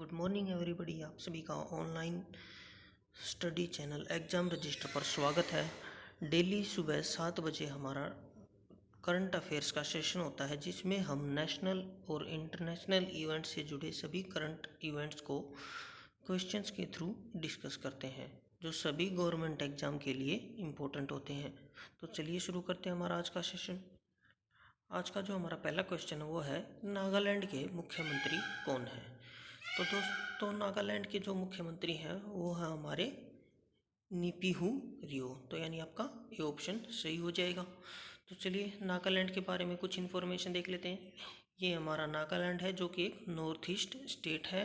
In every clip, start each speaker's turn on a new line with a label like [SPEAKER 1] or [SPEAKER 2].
[SPEAKER 1] Good morning everybody. आप सभी का online study channel exam register पर स्वागत है। डेली सुबह 7 बजे हमारा करंट अफेयर्स का सेशन होता है, जिसमें हम नेशनल और इंटरनेशनल इवेंट से जुड़े सभी करंट इवेंट्स को क्वेश्चंस के थ्रू डिस्कस करते हैं, जो सभी गवर्नमेंट एग्ज़ाम के लिए इम्पोर्टेंट होते हैं। तो चलिए शुरू करते हैं हमारा आज का सेशन। आज का जो हमारा पहला क्वेश्चन है वो है, नागालैंड के मुख्यमंत्री कौन हैं? तो दोस्तों, नागालैंड के जो मुख्यमंत्री हैं वो है हमारे नीपीहू रियो। तो यानी आपका ये ऑप्शन सही हो जाएगा। तो चलिए नागालैंड के बारे में कुछ इन्फॉर्मेशन देख लेते हैं। ये हमारा नागालैंड है, जो कि एक नॉर्थ ईस्ट स्टेट है,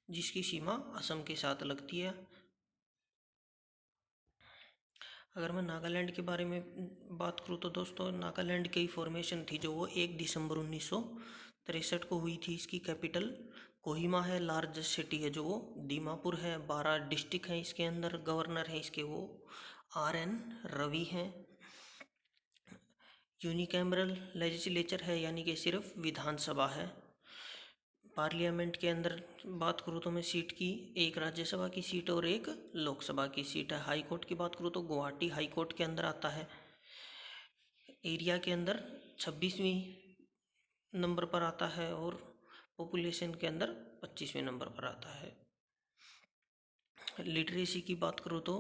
[SPEAKER 1] जिसकी सीमा असम के साथ लगती है। अगर मैं नागालैंड के बारे में बात करूँ तो दोस्तों, नागालैंड की फॉर्मेशन थी जो वो 1 दिसंबर 1963 को हुई थी। इसकी कैपिटल कोहिमा है। लार्जेस्ट सिटी है जो वो दीमापुर है। 12 डिस्ट्रिक्ट हैं इसके अंदर। गवर्नर हैं इसके वो RN रवि हैं। यूनिकैमरल लेजिस्लेचर है, यानी कि सिर्फ विधानसभा है। पार्लियामेंट के अंदर बात करूँ तो मैं सीट की, एक राज्यसभा की सीट और एक लोकसभा की सीट है। हाई कोर्ट की बात करूँ तो गुवाहाटी हाई कोर्ट के अंदर आता है। एरिया के अंदर 26वीं नंबर पर आता है और पॉपुलेशन के अंदर 25वें नंबर पर आता है। लिटरेसी की बात करूँ तो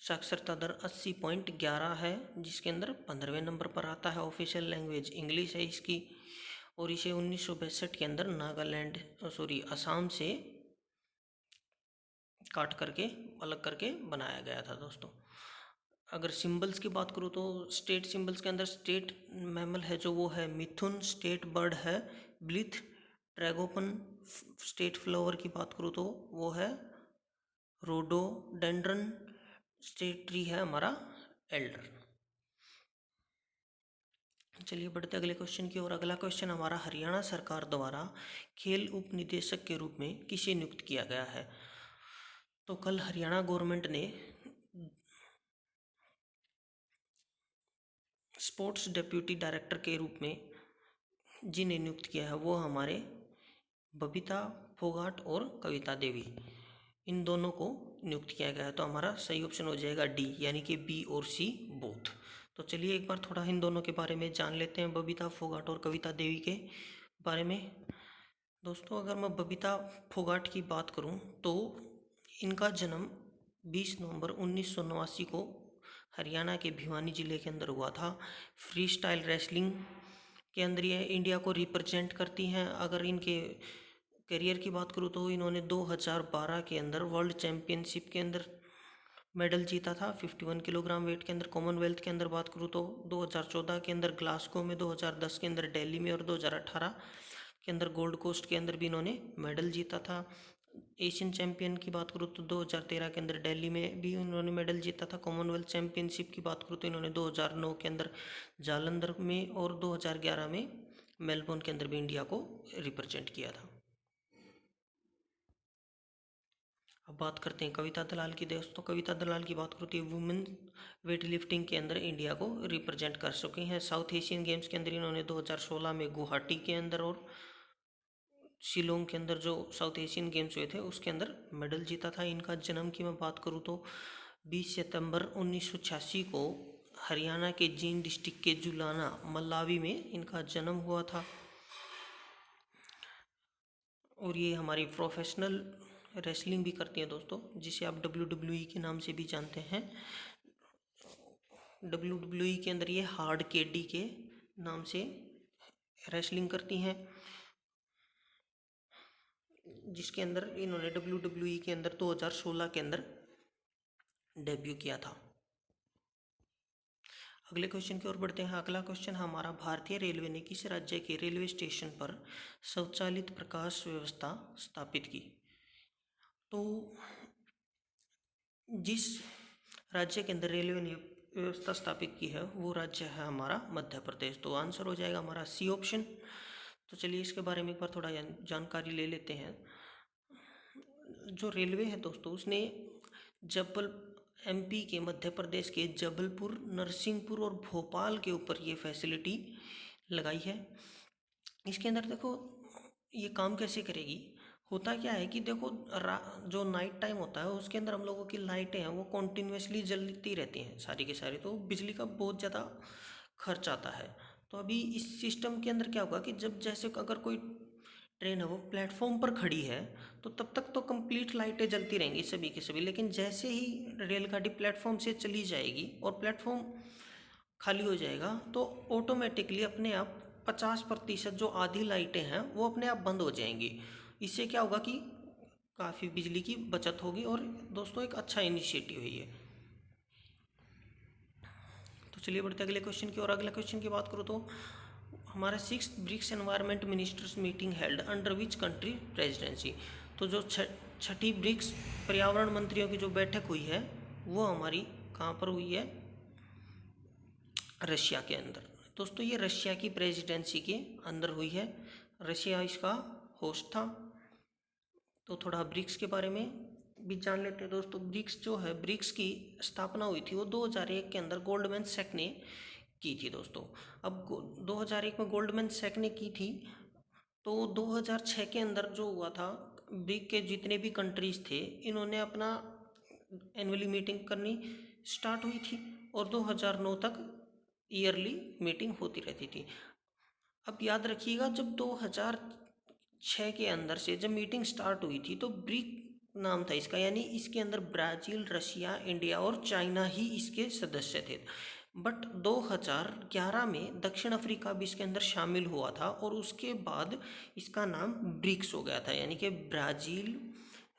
[SPEAKER 1] साक्षरता दर 80.11 है, जिसके अंदर 15वें नंबर पर आता है। ऑफिशियल लैंग्वेज इंग्लिश है इसकी, और इसे 1962 के अंदर असम से काट करके अलग करके बनाया गया था दोस्तों। अगर सिंबल्स की बात करूँ तो स्टेट सिंबल्स के अंदर स्टेट मैमल है जो वो है मिथुन। स्टेट बर्ड है ब्लिथ। ट्रैगोपन। स्टेट फ्लावर की बात करूँ तो वो है रोडोडेंड्रन। स्टेट ट्री है हमारा एल्डर। चलिए बढ़ते अगले क्वेश्चन की ओर। अगला क्वेश्चन हमारा, हरियाणा सरकार द्वारा खेल उप निदेशक के रूप में किसे नियुक्त किया गया है? तो कल हरियाणा गवर्नमेंट ने स्पोर्ट्स डिप्यूटी डायरेक्टर के रूप में जिन्हें नियुक्त किया है वो हमारे बबीता फोगाट और कविता देवी, इन दोनों को नियुक्त किया गया है। तो हमारा सही ऑप्शन हो जाएगा डी, यानी कि बी और सी बोथ। तो चलिए एक बार थोड़ा इन दोनों के बारे में जान लेते हैं, बबीता फोगाट और कविता देवी के बारे में। दोस्तों, अगर मैं बबीता फोगाट की बात करूं तो इनका जन्म 20 नवंबर 1989 को हरियाणा के भिवानी ज़िले के अंदर हुआ था। फ्री स्टाइल रेसलिंग के अंदर ये इंडिया को रिप्रेजेंट करती हैं। अगर इनके करियर की बात करूँ तो इन्होंने 2012 के अंदर वर्ल्ड चैम्पियनशिप के अंदर मेडल जीता था 51 किलोग्राम वेट के अंदर। कॉमनवेल्थ के अंदर बात करूँ तो 2014 के अंदर ग्लासगो में, 2010 के अंदर दिल्ली में और 2018 के अंदर गोल्ड कोस्ट के अंदर भी इन्होंने मेडल जीता था। एशियन चैंपियन की बात करूँ तो 2013 के अंदर दिल्ली में भी उन्होंने मेडल जीता था। कॉमनवेल्थ चैंपियनशिप की बात करूँ तो इन्होंने 2009 के अंदर जालंधर में और 2011 में मेलबोर्न के अंदर भी इंडिया को रिप्रेजेंट किया था। अब बात करते हैं कविता दलाल की। दोस्तों, कविता दलाल की बात करूँ तो वुमेन वेट लिफ्टिंग के अंदर इंडिया को रिप्रेजेंट कर चुकी हैं। साउथ एशियन गेम्स के अंदर इन्होंने 2016 में गुवाहाटी के अंदर और शिलोंग के अंदर जो साउथ एशियन गेम्स हुए थे उसके अंदर मेडल जीता था। इनका जन्म की मैं बात करूँ तो 20 सितंबर 1986 को हरियाणा के जींद डिस्ट्रिक्ट के जुलाना मल्लावी में इनका जन्म हुआ था। और ये हमारी प्रोफेशनल रेसलिंग भी करती हैं दोस्तों, जिसे आप WWE के नाम से भी जानते हैं। WWE के अंदर ये हार्ड केडी के नाम से रेसलिंग करती हैं, जिसके अंदर इन्होंने WWE के अंदर 2016 के अंदर डेब्यू किया था। अगले क्वेश्चन की ओर बढ़ते हैं। अगला क्वेश्चन हमारा, भारतीय रेलवे ने किस राज्य के रेलवे स्टेशन पर स्वचालित प्रकाश व्यवस्था स्थापित की? तो जिस राज्य के अंदर रेलवे ने व्यवस्था स्थापित की है वो राज्य है हमारा मध्य प्रदेश। तो आंसर हो जाएगा हमारा सी ऑप्शन। तो चलिए इसके बारे में एक बार थोड़ा जानकारी ले लेते हैं। जो रेलवे है दोस्तों, उसने MP के मध्य प्रदेश के जबलपुर, नरसिंहपुर और भोपाल के ऊपर ये फैसिलिटी लगाई है। इसके अंदर देखो ये काम कैसे करेगी। होता क्या है कि देखो, जो नाइट टाइम होता है उसके अंदर हम लोगों की लाइटें हैं वो कॉन्टिन्यूसली जलती रहती हैं सारी की सारी, तो बिजली का बहुत ज़्यादा खर्च आता है। तो अभी इस सिस्टम के अंदर क्या होगा कि जब जैसे अगर कोई ट्रेन है वो प्लेटफॉर्म पर खड़ी है तो तब तक तो कंप्लीट लाइटें जलती रहेंगी सभी की सभी, लेकिन जैसे ही रेलगाड़ी प्लेटफॉर्म से चली जाएगी और प्लेटफॉर्म खाली हो जाएगा तो ऑटोमेटिकली अपने आप 50% जो आधी लाइटें हैं वो अपने आप बंद हो जाएंगी। इससे क्या होगा कि काफ़ी बिजली की बचत होगी और दोस्तों एक अच्छा इनिशिएटिव है ये। तो चलिए बढ़ते अगले क्वेश्चन की ओर। अगले क्वेश्चन की बात करूँ तो हमारा 6th BRICS environment ministers meeting held under which country presidency. तो जो छठी ब्रिक्स पर्यावरण मंत्रियों की जो बैठक हुई है वो हमारी कहाँ पर हुई है, रशिया के अंदर। दोस्तों ये रशिया की प्रेसिडेंसी के अंदर हुई है, रशिया इसका होस्ट था। तो थोड़ा ब्रिक्स के बारे में भी जान लेते हैं दोस्तों। ब्रिक्स जो है, ब्रिक्स की स्थापना हुई थी वो 2001 के अंदर गोल्डमैन सैक ने की थी दोस्तों। अब 2001 में गोल्डमैन सैक ने की थी, तो 2006 के अंदर जो हुआ था, ब्रिक के जितने भी कंट्रीज थे इन्होंने अपना एनुअली मीटिंग करनी स्टार्ट हुई थी और 2009 तक ईयरली मीटिंग होती रहती थी। अब याद रखिएगा जब 2006 के अंदर से जब मीटिंग स्टार्ट हुई थी तो ब्रिक नाम था इसका, यानी इसके अंदर ब्राज़ील, रशिया, इंडिया और चाइना ही इसके सदस्य थे। बट 2011 में दक्षिण अफ्रीका भी इसके अंदर शामिल हुआ था और उसके बाद इसका नाम ब्रिक्स हो गया था, यानी कि ब्राज़ील,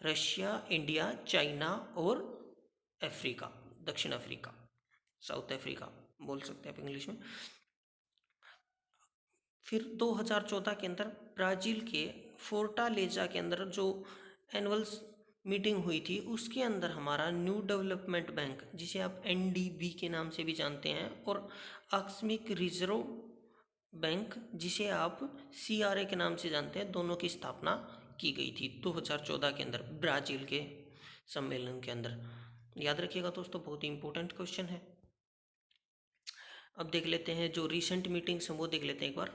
[SPEAKER 1] रशिया, इंडिया, चाइना और अफ्रीका, दक्षिण अफ्रीका, साउथ अफ्रीका बोल सकते हैं आप इंग्लिश में। फिर 2014 के अंदर ब्राज़ील के फोर्टालेजा के अंदर जो एनुअल मीटिंग हुई थी उसके अंदर हमारा न्यू डेवलपमेंट बैंक, जिसे आप एनडीबी के नाम से भी जानते हैं, और आकस्मिक रिजर्व बैंक जिसे आप सीआरए के नाम से जानते हैं, दोनों की स्थापना की गई थी 2014 के अंदर ब्राज़ील के सम्मेलन के अंदर। याद रखिएगा दोस्तों, बहुत ही इंपॉर्टेंट क्वेश्चन है। अब देख लेते हैं जो रिसेंट मीटिंग्स हैं वो देख लेते हैं एक बार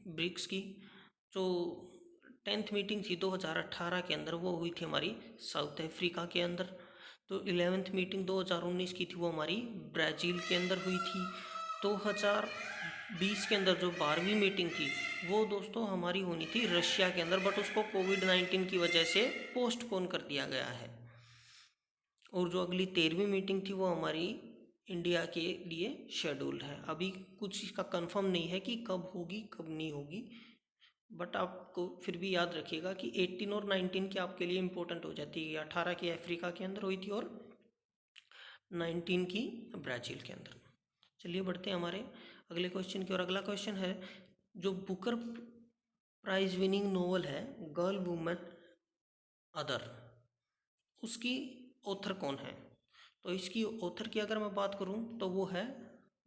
[SPEAKER 1] ब्रिक्स की। जो 10th मीटिंग थी 2018 के अंदर वो हुई थी हमारी साउथ अफ्रीका के अंदर। तो 11th मीटिंग 2019 की थी वो हमारी ब्राज़ील के अंदर हुई थी। 2020 के अंदर जो 12वीं मीटिंग थी वो दोस्तों हमारी होनी थी रशिया के अंदर, बट उसको कोविड-19 की वजह से पोस्टपोन कर दिया गया है। और जो अगली 13वीं मीटिंग थी वो हमारी इंडिया के लिए शेड्यूल्ड है। अभी कुछ इसका कंफर्म नहीं है कि कब होगी कब नहीं होगी, बट आपको फिर भी याद रखिएगा कि 18 और 19 की आपके लिए इम्पोर्टेंट हो जाती है। 18 की अफ्रीका के अंदर हुई थी और 19 की ब्राज़ील के अंदर। चलिए बढ़ते हैं हमारे अगले क्वेश्चन की ओर। अगला क्वेश्चन है जो बुकर प्राइज विनिंग नोवेल है गर्ल वुमन अदर, उसकी ऑथर कौन है। तो इसकी ऑथर की अगर मैं बात करूं तो वो है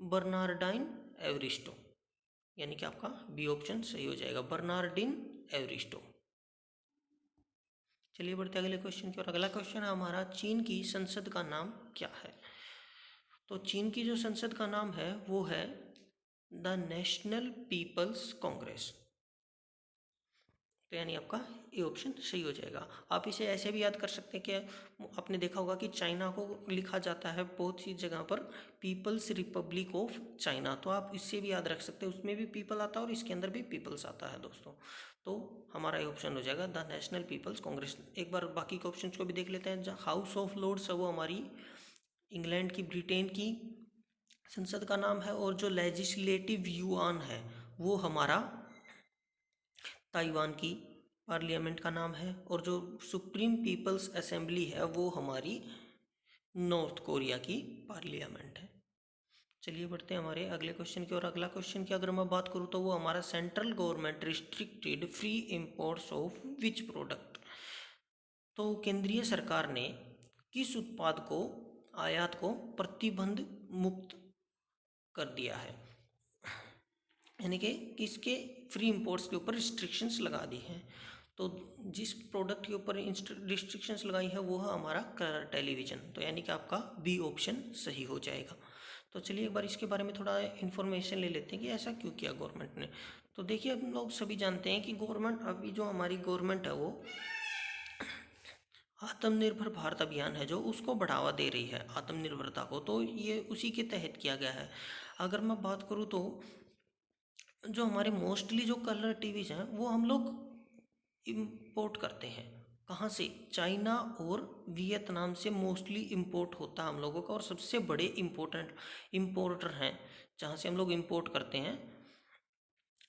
[SPEAKER 1] बर्नार्डाइन एवरिस्टो, यानी कि आपका बी ऑप्शन सही हो जाएगा, बर्नार्डिन एवरिस्टो। चलिए बढ़ते अगले क्वेश्चन की ओर। अगला क्वेश्चन है हमारा चीन की संसद का नाम क्या है। तो चीन की जो संसद का नाम है वो है द नेशनल पीपल्स कांग्रेस। तो यानी आपका ए ऑप्शन सही हो जाएगा। आप इसे ऐसे भी याद कर सकते हैं कि आपने देखा होगा कि चाइना को लिखा जाता है बहुत सी जगह पर पीपल्स रिपब्लिक ऑफ चाइना, तो आप इससे भी याद रख सकते हैं, उसमें भी पीपल आता है और इसके अंदर भी पीपल्स आता है दोस्तों। तो हमारा ये ऑप्शन हो जाएगा द नेशनल पीपल्स कांग्रेस। एक बार बाकी के ऑप्शन को भी देख लेते हैं। हाउस ऑफ लॉर्ड्स है वो हमारी इंग्लैंड की, ब्रिटेन की संसद का नाम है, और जो लेजिस्लेटिव युआन है वो हमारा ताइवान की पार्लियामेंट का नाम है, और जो सुप्रीम पीपल्स असेंबली है वो हमारी नॉर्थ कोरिया की पार्लियामेंट है। चलिए बढ़ते हैं हमारे अगले क्वेश्चन की ओर। अगला क्वेश्चन की अगर मैं बात करूँ तो वो हमारा central government restricted free imports of which product. तो केंद्रीय सरकार ने किस उत्पाद को आयात को प्रतिबंध मुक्त कर दिया है, यानी कि किसके फ्री इंपोर्ट्स के ऊपर रिस्ट्रिक्शंस लगा दी हैं। तो जिस प्रोडक्ट के ऊपर रिस्ट्रिक्शंस लगाई है वो है हमारा कलर टेलीविज़न, तो यानी कि आपका बी ऑप्शन सही हो जाएगा। तो चलिए एक बार इसके बारे में थोड़ा इन्फॉर्मेशन ले लेते हैं कि ऐसा क्यों किया गवर्नमेंट ने। तो देखिए हम लोग सभी जानते हैं कि गवर्नमेंट, अभी जो हमारी गवर्नमेंट है वो आत्मनिर्भर भारत अभियान है जो उसको बढ़ावा दे रही है आत्मनिर्भरता को, तो ये उसी के तहत किया गया है। अगर मैं बात करूँ तो जो हमारे मोस्टली जो कलर टीवीज हैं वो हम लोग इम्पोर्ट करते हैं। कहाँ से? चाइना और वियतनाम से मोस्टली इम्पोर्ट होता है हम लोगों का, और सबसे बड़े इम्पोर्टर हैं जहाँ से हम लोग इम्पोर्ट करते हैं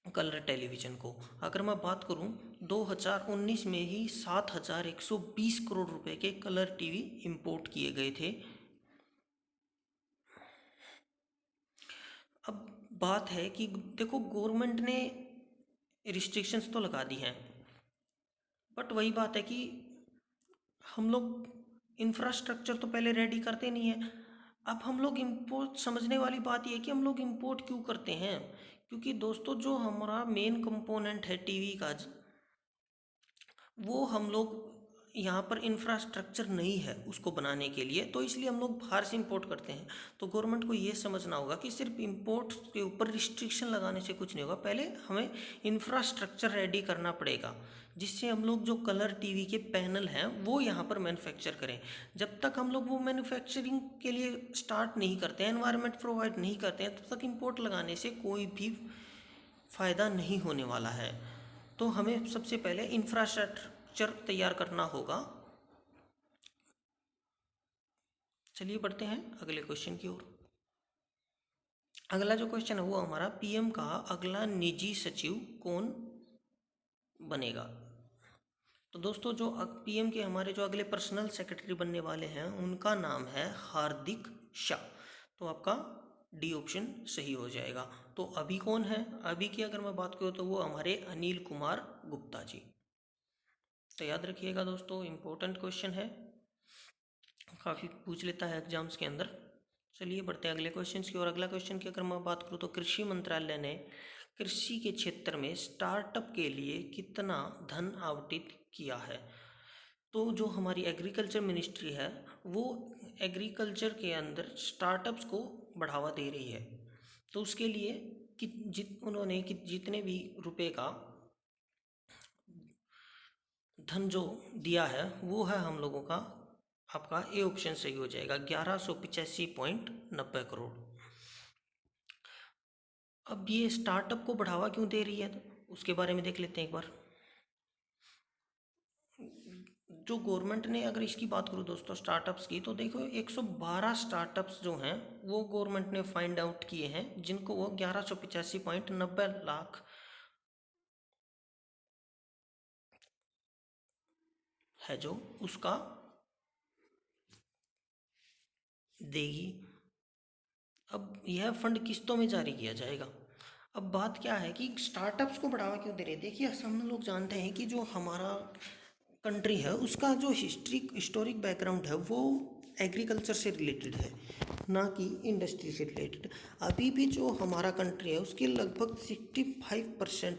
[SPEAKER 1] कलर टेलीविज़न को। अगर मैं बात करूं 2019 में ही 7,120 करोड़ रुपए के कलर टीवी इंपोर्ट किए गए थे। अब बात है कि देखो गवर्नमेंट ने रिस्ट्रिक्शंस तो लगा दी हैं, बट वही बात है कि हम लोग इंफ्रास्ट्रक्चर तो पहले रेडी करते नहीं है। अब हम लोग इम्पोर्ट, समझने वाली बात यह है कि हम लोग इम्पोर्ट क्यों करते हैं, क्योंकि दोस्तों जो हमारा मेन कंपोनेंट है टीवी का वो हम लोग यहाँ पर इंफ्रास्ट्रक्चर नहीं है उसको बनाने के लिए, तो इसलिए हम लोग बाहर से इंपोर्ट करते हैं। तो गवर्नमेंट को ये समझना होगा कि सिर्फ इंपोर्ट के ऊपर रिस्ट्रिक्शन लगाने से कुछ नहीं होगा, पहले हमें इंफ्रास्ट्रक्चर रेडी करना पड़ेगा जिससे हम लोग जो कलर टीवी के पैनल हैं वो यहाँ पर मैन्युफैक्चर करें। जब तक हम लोग वो मैन्युफैक्चरिंग के लिए स्टार्ट नहीं करते हैं, एनवायरनमेंट प्रोवाइड नहीं करते हैं, तब तक इंपोर्ट लगाने से कोई भी फ़ायदा नहीं होने वाला है। तो हमें सबसे पहले इंफ्रास्ट्रक्चर तैयार करना होगा। चलिए बढ़ते हैं अगले क्वेश्चन की ओर। अगला जो क्वेश्चन है वो हमारा, पीएम का अगला निजी सचिव कौन बनेगा? तो दोस्तों जो पीएम के हमारे जो अगले पर्सनल सेक्रेटरी बनने वाले हैं उनका नाम है हार्दिक शाह। तो आपका डी ऑप्शन सही हो जाएगा। तो अभी कौन है? अभी की अगर मैं बात करूँ तो वो हमारे अनिल कुमार गुप्ता जी। तो याद रखिएगा दोस्तों, इम्पोर्टेंट क्वेश्चन है, काफ़ी पूछ लेता है एग्जाम्स के अंदर। चलिए बढ़ते हैं अगले क्वेश्चन की और। अगला क्वेश्चन की अगर मैं बात करूँ तो कृषि मंत्रालय ने कृषि के क्षेत्र में स्टार्टअप के लिए कितना धन आवंटित किया है? तो जो हमारी एग्रीकल्चर मिनिस्ट्री है वो एग्रीकल्चर के अंदर स्टार्टअप्स को बढ़ावा दे रही है। तो उसके लिए उन्होंने जितने भी रुपए का धन जो दिया है वो है हम लोगों का, आपका ए ऑप्शन सही हो जाएगा, 1185.90 करोड़। अब ये स्टार्टअप को बढ़ावा क्यों दे रही है तो उसके बारे में देख लेते हैं एक बार। जो गवर्नमेंट ने, अगर इसकी बात करूँ दोस्तों स्टार्टअप्स की, तो देखो 112 स्टार्टअप्स जो हैं वो गवर्नमेंट ने फाइंड आउट किए हैं, जिनको वो 1185.90 लाख है जो उसका देगी। अब यह फंड किस्तों में जारी किया जाएगा। अब बात क्या है कि स्टार्टअप्स को बढ़ावा क्यों दे रहे हैं? देखिए हम लोग जानते हैं कि जो हमारा कंट्री है उसका जो हिस्टोरिक बैकग्राउंड है वो एग्रीकल्चर से रिलेटेड है, ना कि इंडस्ट्री से रिलेटेड। अभी भी जो हमारा कंट्री है उसकी लगभग 65%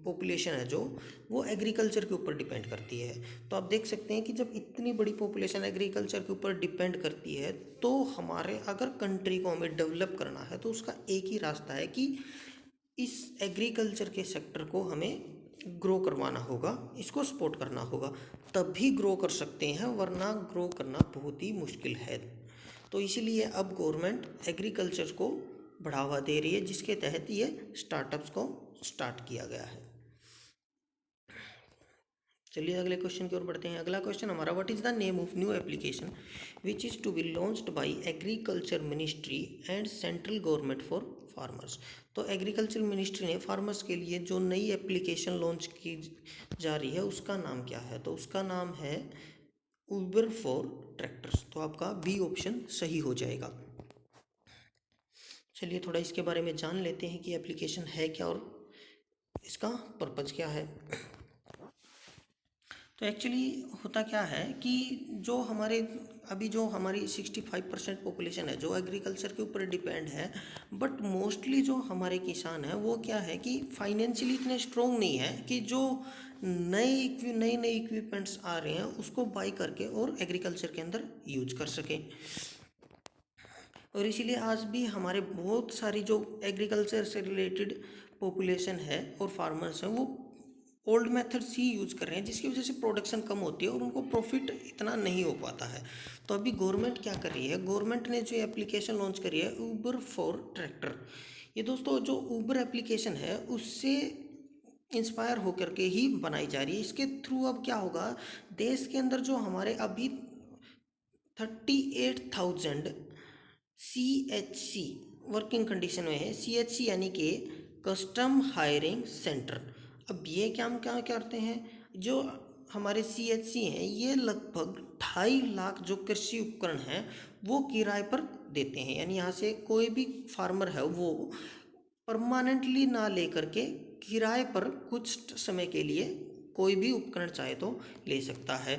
[SPEAKER 1] पॉपुलेशन है जो वो एग्रीकल्चर के ऊपर डिपेंड करती है। तो आप देख सकते हैं कि जब इतनी बड़ी पॉपुलेशन एग्रीकल्चर के ऊपर डिपेंड करती है तो हमारे अगर कंट्री को हमें डेवलप करना है तो उसका एक ही रास्ता है कि इस एग्रीकल्चर के सेक्टर को हमें ग्रो करवाना होगा, इसको सपोर्ट करना होगा, तभी ग्रो कर सकते हैं, वरना ग्रो करना बहुत ही मुश्किल है। तो इसीलिए अब गवर्नमेंट एग्रीकल्चर को बढ़ावा दे रही है जिसके तहत ये स्टार्टअप्स को स्टार्ट किया गया है। चलिए अगले क्वेश्चन की ओर बढ़ते हैं। अगला क्वेश्चन हमारा, what is the name of new application which is to be launched by agriculture ministry and central government for farmers? तो एग्रीकल्चर मिनिस्ट्री ने फार्मर्स के लिए जो नई एप्लीकेशन लॉन्च की जा रही है उसका नाम क्या है? तो उसका नाम है उबर फॉर ट्रैक्टर्स। तो आपका बी ऑप्शन सही हो जाएगा। चलिए थोड़ा इसके बारे में जान लेते हैं कि एप्लीकेशन है क्या और इसका पर्पज़ क्या है। तो एक्चुअली होता क्या है कि जो हमारे अभी जो हमारी 65% पॉपुलेशन है जो एग्रीकल्चर के ऊपर डिपेंड है, बट मोस्टली जो हमारे किसान हैं वो क्या है कि फाइनेंशियली इतने स्ट्रोंग नहीं है कि जो नए इक्विपमेंट्स आ रहे हैं उसको बाई करके और एग्रीकल्चर के अंदर यूज कर सकें। और इसीलिए आज भी हमारे बहुत सारी जो एग्रीकल्चर से रिलेटेड पॉपुलेशन है और फार्मर्स हैं वो ओल्ड मेथड्स ही यूज़ कर रहे हैं, जिसकी वजह से प्रोडक्शन कम होती है और उनको प्रॉफिट इतना नहीं हो पाता है। तो अभी गवर्नमेंट क्या कर रही है, गवर्नमेंट ने जो एप्लीकेशन लॉन्च करी है ऊबर फॉर ट्रैक्टर, ये दोस्तों जो ऊबर एप्लीकेशन है उससे इंस्पायर होकर के ही बनाई जा रही है। इसके थ्रू अब क्या होगा, देश के अंदर जो हमारे अभी 38,000 CHC वर्किंग कंडीशन में है। CHC यानी कि कस्टम हायरिंग सेंटर। अब ये क्या करते हैं, जो हमारे CHC हैं ये लगभग 2.5 लाख जो कृषि उपकरण हैं वो किराए पर देते हैं। यानी यहाँ से कोई भी फार्मर है वो परमानेंटली ना लेकर के किराए पर कुछ समय के लिए कोई भी उपकरण चाहे तो ले सकता है।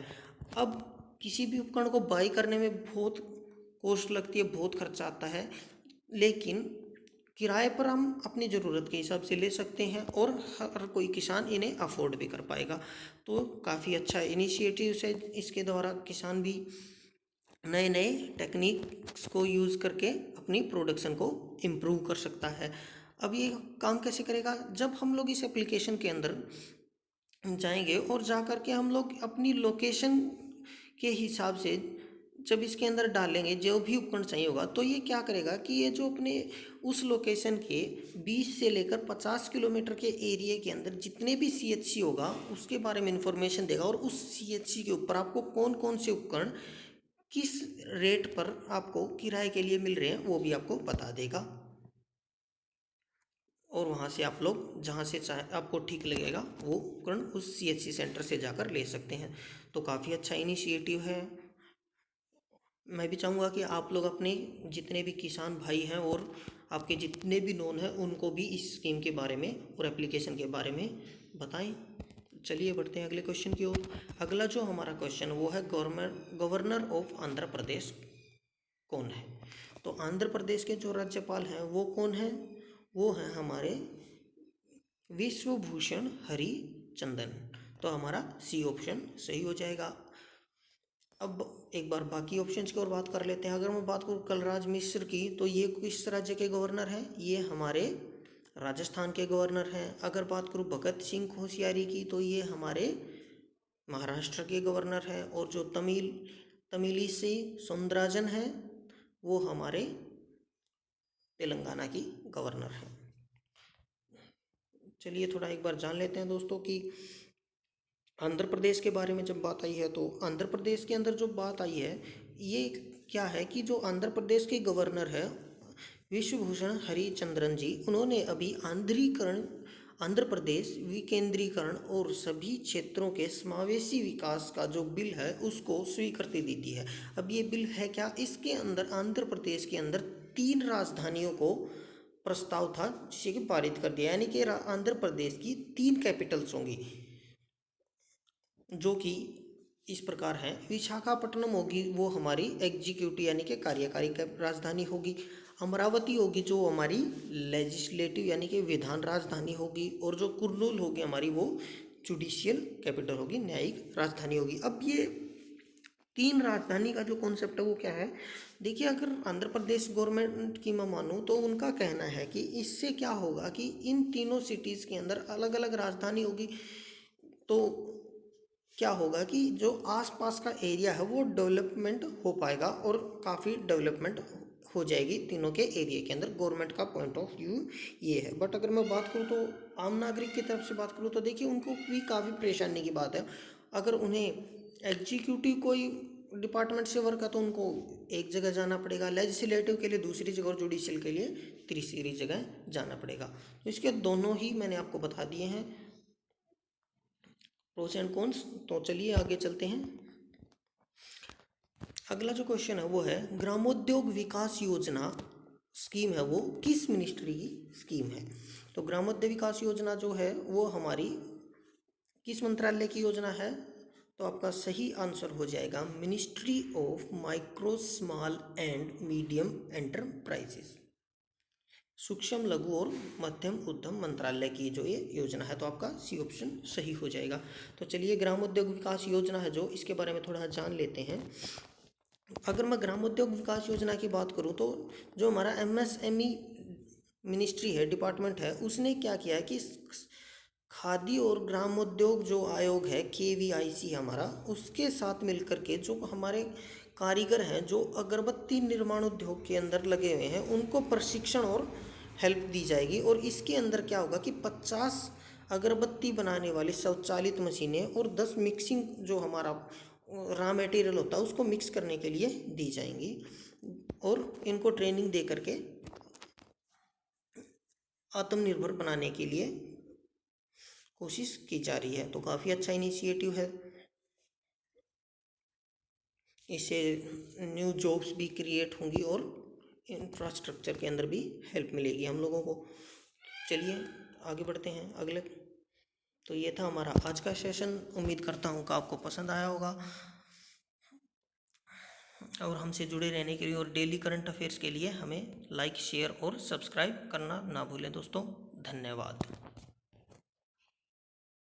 [SPEAKER 1] अब किसी भी उपकरण को बाई करने में बहुत कॉस्ट लगती है, बहुत खर्चा आता है, लेकिन किराए पर हम अपनी ज़रूरत के हिसाब से ले सकते हैं और हर कोई किसान इन्हें अफोर्ड भी कर पाएगा। तो काफ़ी अच्छा इनिशिएटिव है, इसके द्वारा किसान भी नए नए टेक्निक्स को यूज़ करके अपनी प्रोडक्शन को इम्प्रूव कर सकता है। अब ये काम कैसे करेगा, जब हम लोग इस एप्लीकेशन के अंदर जाएंगे और जा कर के हम लोग अपनी लोकेशन के हिसाब से जब इसके अंदर डालेंगे जो भी उपकरण चाहिए होगा, तो ये क्या करेगा कि ये जो अपने उस लोकेशन के 20 से लेकर 50 किलोमीटर के एरिया के अंदर जितने भी CHC होगा उसके बारे में इंफॉर्मेशन देगा और उस CHC के ऊपर आपको कौन कौन से उपकरण किस रेट पर आपको किराए के लिए मिल रहे हैं वो भी आपको बता देगा। और वहाँ से आप लोग जहाँ से चाहे आपको ठीक लगेगा वो उपकरण उस CHC सेंटर से जाकर ले सकते हैं। तो काफ़ी अच्छा इनिशिएटिव है। मैं भी चाहूँगा कि आप लोग अपने जितने भी किसान भाई हैं और आपके जितने भी नोन हैं उनको भी इस स्कीम के बारे में और एप्लीकेशन के बारे में बताएं। चलिए बढ़ते हैं अगले क्वेश्चन की ओर। अगला जो हमारा क्वेश्चन वो है गवर्नर ऑफ आंध्र प्रदेश कौन है। तो आंध्र प्रदेश के जो राज्यपाल हैं वो कौन हैं, वो हैं हमारे विश्वभूषण हरिचंदन। तो हमारा C ऑप्शन सही हो जाएगा। अब एक बार बाकी ऑप्शंस की ओर बात कर लेते हैं। अगर मैं बात करूँ कलराज मिश्र की, तो ये किस राज्य के गवर्नर हैं, ये हमारे राजस्थान के गवर्नर हैं। अगर बात करूँ भगत सिंह कोश्यारी की, तो ये हमारे महाराष्ट्र के गवर्नर हैं। और जो तमिलिसई सौंदरराजन हैं वो हमारे तेलंगाना की गवर्नर हैं। चलिए थोड़ा एक बार जान लेते हैं दोस्तों कि आंध्र प्रदेश के बारे में जब बात आई है, तो आंध्र प्रदेश के अंदर जो बात आई है ये क्या है कि जो आंध्र प्रदेश के गवर्नर है विश्वभूषण हरिचंद्रन जी, उन्होंने अभी आंध्र प्रदेश विकेंद्रीकरण और सभी क्षेत्रों के समावेशी विकास का जो बिल है उसको स्वीकृति दी थी है। अब ये बिल है क्या, इसके अंदर आंध्र प्रदेश के अंदर 3 राजधानियों को प्रस्ताव था जिसे पारित कर दिया। यानी कि आंध्र प्रदेश की 3 कैपिटल्स होंगी जो कि इस प्रकार हैं। विशाखापट्टनम होगी वो हमारी एग्जीक्यूटिव यानी कि कार्यकारी राजधानी होगी। अमरावती होगी जो हमारी लेजिस्लेटिव यानी कि विधान राजधानी होगी। और जो कुर्नूल होगी हमारी वो जुडिशियल कैपिटल होगी, न्यायिक राजधानी होगी। अब ये 3 राजधानी का जो कॉन्सेप्ट है वो क्या है, देखिए अगर आंध्र प्रदेश गवर्नमेंट की मैं मानूँ तो उनका कहना है कि इससे क्या होगा कि इन तीनों सिटीज़ के अंदर अलग अलग राजधानी होगी, तो क्या होगा कि जो आसपास का एरिया है वो डेवलपमेंट हो पाएगा और काफ़ी डेवलपमेंट हो जाएगी तीनों के एरिया के अंदर। गवर्नमेंट का पॉइंट ऑफ व्यू ये है। बट अगर मैं बात करूँ तो आम नागरिक की तरफ से बात करूँ तो देखिए उनको भी काफ़ी परेशानी की बात है। अगर उन्हें एग्जीक्यूटिव कोई डिपार्टमेंट से वर्क है तो उनको एक जगह जाना पड़ेगा, लेजिस्लेटिव के लिए दूसरी जगह और जुडिशियल के लिए तीसरी जगह जाना पड़ेगा। तो इसके दोनों ही मैंने आपको बता दिए हैं प्रोस एंड कॉन्स। तो चलिए आगे चलते हैं। अगला जो क्वेश्चन है वो है ग्रामोद्योग विकास योजना स्कीम है वो किस मिनिस्ट्री की स्कीम है। तो ग्रामोद्योग विकास योजना जो है वो हमारी किस मंत्रालय की योजना है, तो आपका सही आंसर हो जाएगा ministry of micro small and medium enterprises, सूक्ष्म लघु और मध्यम उद्यम मंत्रालय की जो ये योजना है। तो आपका C ऑप्शन सही हो जाएगा। तो चलिए ग्रामोद्योग विकास योजना है जो, इसके बारे में थोड़ा जान लेते हैं। अगर मैं ग्रामोद्योग विकास योजना की बात करूं तो जो हमारा MSME मिनिस्ट्री है, डिपार्टमेंट है, उसने क्या किया है कि खादी और ग्रामोद्योग जो आयोग है KVIC हमारा, उसके साथ मिलकर के जो हमारे कारीगर हैं जो अगरबत्ती निर्माण उद्योग के अंदर लगे हुए हैं उनको प्रशिक्षण और हेल्प दी जाएगी। और इसके अंदर क्या होगा कि 50 अगरबत्ती बनाने वाली स्वचालित मशीनें और 10 मिक्सिंग जो हमारा रॉ मटेरियल होता है उसको मिक्स करने के लिए दी जाएंगी और इनको ट्रेनिंग दे करके आत्मनिर्भर बनाने के लिए कोशिश की जा रही है। तो काफ़ी अच्छा इनिशिएटिव है, इससे न्यू जॉब्स भी क्रिएट होंगी और इंफ्रास्ट्रक्चर के अंदर भी हेल्प मिलेगी हम लोगों को। चलिए आगे बढ़ते हैं अगले। तो ये था हमारा आज का सेशन, उम्मीद करता हूँ कि आपको पसंद आया होगा और हमसे जुड़े रहने के लिए और डेली करंट अफेयर्स के लिए हमें लाइक, शेयर और सब्सक्राइब करना ना भूलें दोस्तों। धन्यवाद।